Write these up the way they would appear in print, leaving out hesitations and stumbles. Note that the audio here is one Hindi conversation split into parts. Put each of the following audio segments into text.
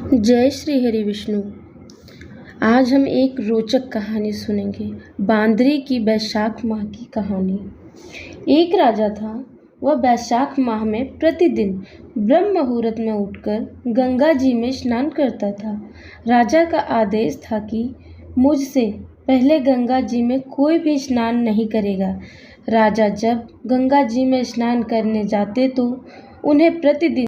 जय श्री हरि विष्णु। आज हम एक रोचक कहानी सुनेंगे। बांदरी की बैसाख माह की कहानी। एक राजा था। वह बैसाख माह में प्रतिदिन ब्रह्म मुहूर्त में उठकर गंगा जी में स्नान करता था। राजा का आदेश था कि मुझसे पहले गंगा जी में कोई भी स्नान नहीं करेगा। राजा जब गंगा जी में स्नान करने जाते तो उन्हें प्रतिदिन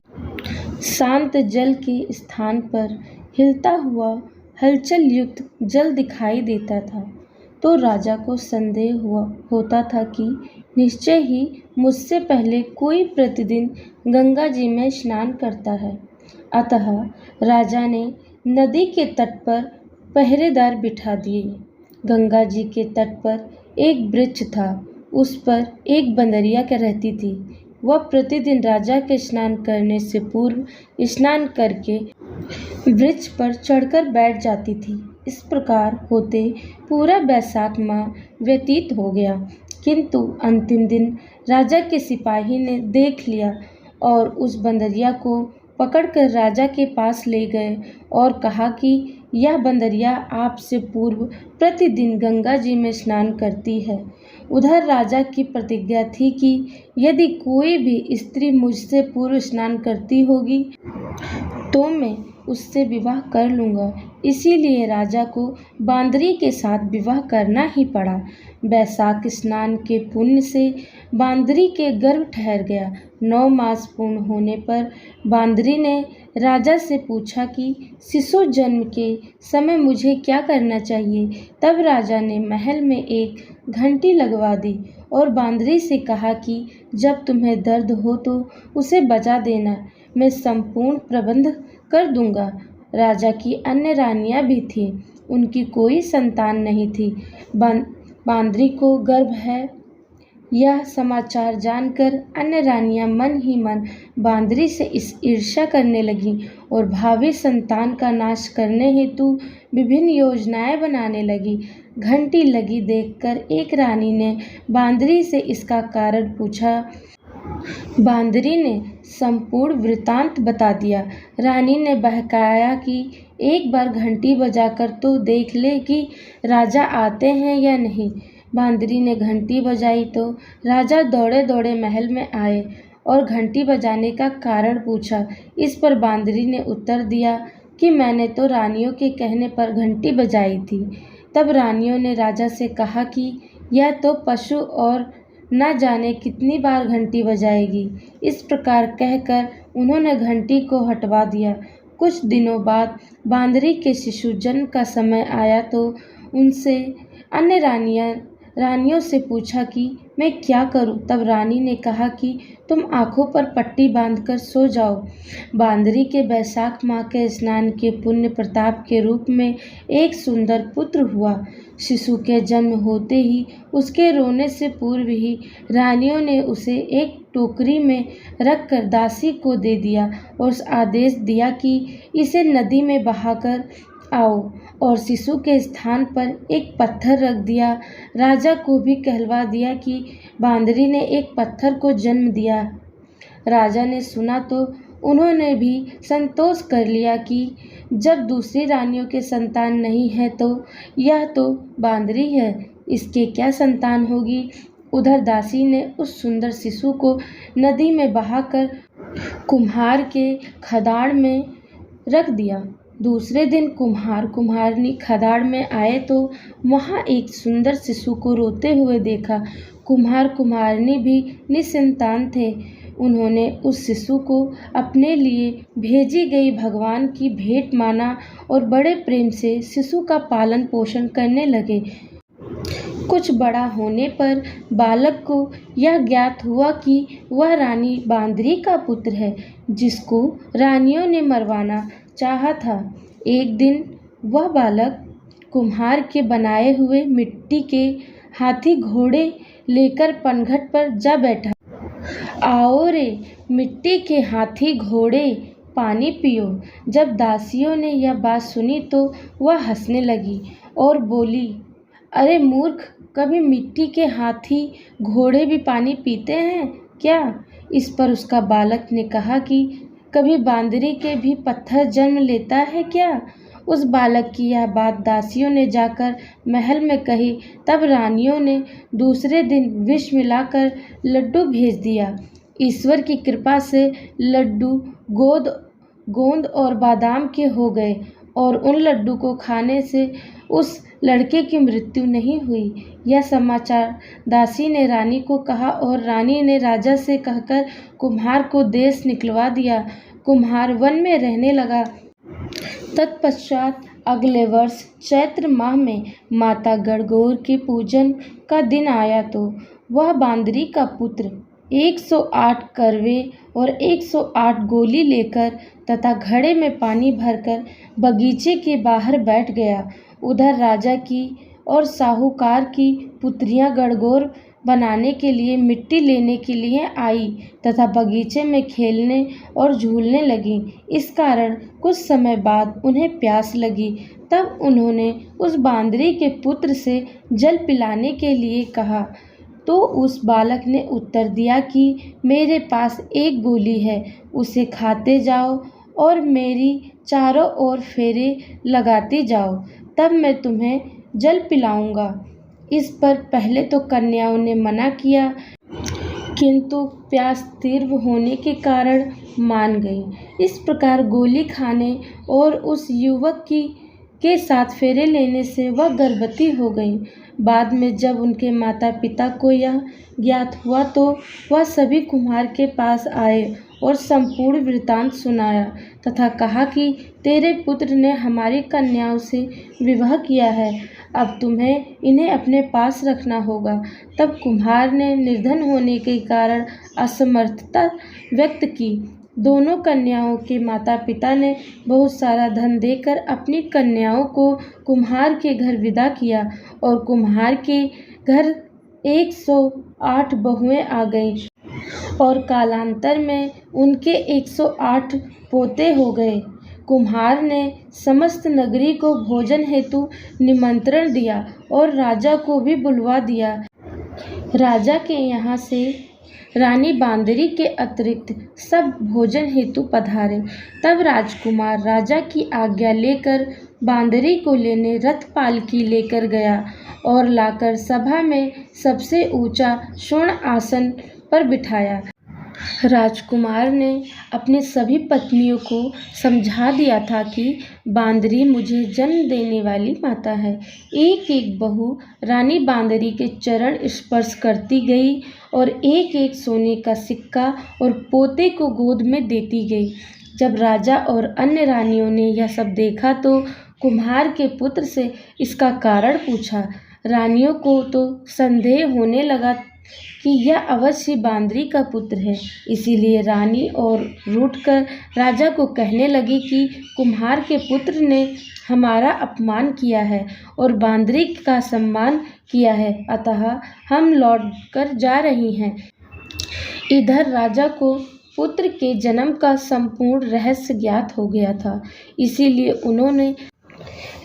शांत जल के स्थान पर हिलता हुआ हलचल युक्त जल दिखाई देता था। तो राजा को संदेह होता था कि निश्चय ही मुझसे पहले कोई प्रतिदिन गंगा जी में स्नान करता है। अतः राजा ने नदी के तट पर पहरेदार बिठा दिए। गंगा जी के तट पर एक वृक्ष था। उस पर एक बंदरिया रहती थी। वह प्रतिदिन राजा के स्नान करने से पूर्व स्नान करके वृक्ष पर चढ़कर बैठ जाती थी। इस प्रकार होते पूरा बैसाख माह व्यतीत हो गया, किंतु अंतिम दिन राजा के सिपाही ने देख लिया और उस बंदरिया को पकड़कर राजा के पास ले गए और कहा कि यह बंदरिया आपसे पूर्व प्रतिदिन गंगा जी में स्नान करती है। उधर राजा की प्रतिज्ञा थी कि यदि कोई भी स्त्री मुझसे पूर्व स्नान करती होगी तो मैं उससे विवाह कर लूँगा। इसीलिए राजा को बांदरी के साथ विवाह करना ही पड़ा। बैसाख स्नान के पुण्य से बांदरी के गर्भ ठहर गया। 9 मास पूर्ण होने पर बांदरी ने राजा से पूछा कि शिशु जन्म के समय मुझे क्या करना चाहिए। तब राजा ने महल में एक घंटी लगवा दी और बांदरी से कहा कि जब तुम्हें दर्द हो तो उसे बजा देना, मैं संपूर्ण प्रबंध कर दूंगा। राजा की अन्य रानियां भी थीं, उनकी कोई संतान नहीं थी। बांदरी को गर्भ है यह समाचार जानकर अन्य रानियां मन ही मन बांदरी से ईर्ष्या करने लगीं और भावी संतान का नाश करने हेतु विभिन्न योजनाएं बनाने लगी। घंटी लगी देखकर एक रानी ने बांदरी से इसका कारण पूछा। बांदरी ने संपूर्ण वृतांत बता दिया। रानी ने बहकाया कि एक बार घंटी बजाकर तो देख ले कि राजा आते हैं या नहीं। बांदरी ने घंटी बजाई तो राजा दौड़े दौड़े महल में आए और घंटी बजाने का कारण पूछा। इस पर बांदरी ने उत्तर दिया कि मैंने तो रानियों के कहने पर घंटी बजाई थी। तब रानियों ने राजा से कहा कि यह तो पशु और न जाने कितनी बार घंटी बजाएगी। इस प्रकार कहकर उन्होंने घंटी को हटवा दिया। कुछ दिनों बाद बांदरी के शिशु जन्म का समय आया तो उनसे अन्य रानियों से पूछा कि मैं क्या करूं। तब रानी ने कहा कि तुम आंखों पर पट्टी बांधकर सो जाओ। बांदरी के बैसाख माह के स्नान के पुण्य प्रताप के रूप में एक सुंदर पुत्र हुआ। शिशु के जन्म होते ही उसके रोने से पूर्व ही रानियों ने उसे एक टोकरी में रखकर दासी को दे दिया और आदेश दिया कि इसे नदी में बहाकर आओ और शिशु के स्थान पर एक पत्थर रख दिया। राजा को भी कहलवा दिया कि बांदरी ने एक पत्थर को जन्म दिया। राजा ने सुना तो उन्होंने भी संतोष कर लिया कि जब दूसरी रानियों के संतान नहीं है तो यह तो बांदरी है, इसके क्या संतान होगी। उधर दासी ने उस सुंदर शिशु को नदी में बहाकर कुम्हार के खदान में रख दिया। दूसरे दिन कुम्हार कुम्हारनी खदान में आए तो वहाँ एक सुंदर शिशु को रोते हुए देखा। कुम्हार कुम्हारनी भी निसंतान थे। उन्होंने उस शिशु को अपने लिए भेजी गई भगवान की भेंट माना और बड़े प्रेम से शिशु का पालन पोषण करने लगे। कुछ बड़ा होने पर बालक को यह ज्ञात हुआ कि वह रानी बांदरी का पुत्र है, जिसको रानियों ने मरवाना चाहा था। एक दिन वह बालक कुम्हार के बनाए हुए मिट्टी के हाथी घोड़े लेकर पनघट पर जा बैठा। आओ रे मिट्टी के हाथी घोड़े, पानी पियो। जब दासियों ने यह बात सुनी तो वह हंसने लगी और बोली, अरे मूर्ख, कभी मिट्टी के हाथी घोड़े भी पानी पीते हैं क्या। इस पर उसका बालक ने कहा कि कभी बांदरी के भी पत्थर जन्म लेता है क्या? उस बालक की यह बात दासियों ने जाकर महल में कही। तब रानियों ने दूसरे दिन विष मिलाकर लड्डू भेज दिया। ईश्वर की कृपा से लड्डू गोंद और बादाम के हो गए और उन लड्डू को खाने से उस लड़के की मृत्यु नहीं हुई। यह समाचार दासी ने रानी को कहा और रानी ने राजा से कहकर कुम्हार को देश निकलवा दिया। कुम्हार वन में रहने लगा। तत्पश्चात अगले वर्ष चैत्र माह में माता गणगौर के पूजन का दिन आया तो वह बांदरी का पुत्र 108 करवे और 108 गोली लेकर तथा घड़े में पानी भरकर बगीचे के बाहर बैठ गया। उधर राजा की और साहूकार की पुत्रियां गणगौर बनाने के लिए मिट्टी लेने के लिए आई तथा बगीचे में खेलने और झूलने लगीं। इस कारण कुछ समय बाद उन्हें प्यास लगी। तब उन्होंने उस बांदरी के पुत्र से जल पिलाने के लिए कहा तो उस बालक ने उत्तर दिया कि मेरे पास एक गोली है, उसे खाते जाओ और मेरी चारों ओर फेरे लगाते जाओ, तब मैं तुम्हें जल पिलाऊंगा। इस पर पहले तो कन्याओं ने मना किया, किंतु प्यास तीव्र होने के कारण मान गईं। इस प्रकार गोली खाने और उस युवक के साथ फेरे लेने से वह गर्भवती हो गईं। बाद में जब उनके माता पिता को यह ज्ञात हुआ तो वह सभी कुम्हार के पास आए और संपूर्ण वृत्तांत सुनाया तथा कहा कि तेरे पुत्र ने हमारी कन्याओं से विवाह किया है, अब तुम्हें इन्हें अपने पास रखना होगा। तब कुम्हार ने निर्धन होने के कारण असमर्थता व्यक्त की। दोनों कन्याओं के माता पिता ने बहुत सारा धन देकर अपनी कन्याओं को कुम्हार के घर विदा किया और कुम्हार के घर 108 बहुएं आ गईं और कालांतर में उनके 108 पोते हो गए। कुम्हार ने समस्त नगरी को भोजन हेतु निमंत्रण दिया और राजा को भी बुलवा दिया। राजा के यहाँ से रानी बांदरी के अतिरिक्त सब भोजन हेतु पधारे। तब राजकुमार राजा की आज्ञा लेकर बांदरी को लेने रथ पालकी लेकर गया और लाकर सभा में सबसे ऊंचा स्वर्ण आसन पर बिठाया। राजकुमार ने अपनी सभी पत्नियों को समझा दिया था कि बांदरी मुझे जन्म देने वाली माता है। एक एक बहू रानी बांदरी के चरण स्पर्श करती गई और एक एक सोने का सिक्का और पोते को गोद में देती गई। जब राजा और अन्य रानियों ने यह सब देखा तो कुम्हार के पुत्र से इसका कारण पूछा। रानियों को तो संदेह होने लगा कि यह अवश्य बांदरी का पुत्र है। इसीलिए रानी और रूठकर राजा को कहने लगी कि कुम्हार के पुत्र ने हमारा अपमान किया है और बांदरी का सम्मान किया है, अतः हम लौट कर जा रही हैं। इधर राजा को पुत्र के जन्म का संपूर्ण रहस्य ज्ञात हो गया था, इसीलिए उन्होंने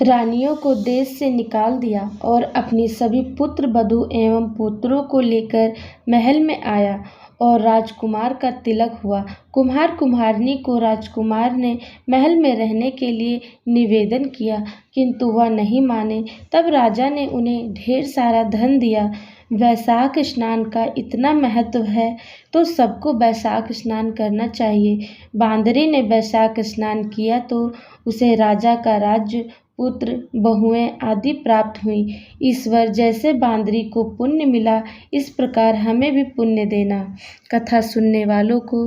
रानियों को देश से निकाल दिया और अपनी सभी पुत्र वधू एवं पुत्रों को लेकर महल में आया और राजकुमार का तिलक हुआ। कुम्हार कुम्हारनी को राजकुमार ने महल में रहने के लिए निवेदन किया, किंतु वह नहीं माने। तब राजा ने उन्हें ढेर सारा धन दिया। वैशाख स्नान का इतना महत्व है तो सबको वैशाख स्नान करना चाहिए। बांदरी ने वैशाख स्नान किया तो उसे राजा का राज्य, पुत्र, बहुएं आदि प्राप्त हुई। ईश्वर जैसे बांदरी को पुण्य मिला, इस प्रकार हमें भी पुण्य देना। कथा सुनने वालों को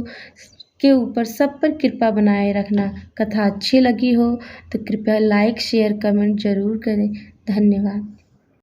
के ऊपर सब पर कृपा बनाए रखना। कथा अच्छी लगी हो तो कृपया लाइक, शेयर, कमेंट जरूर करें। धन्यवाद।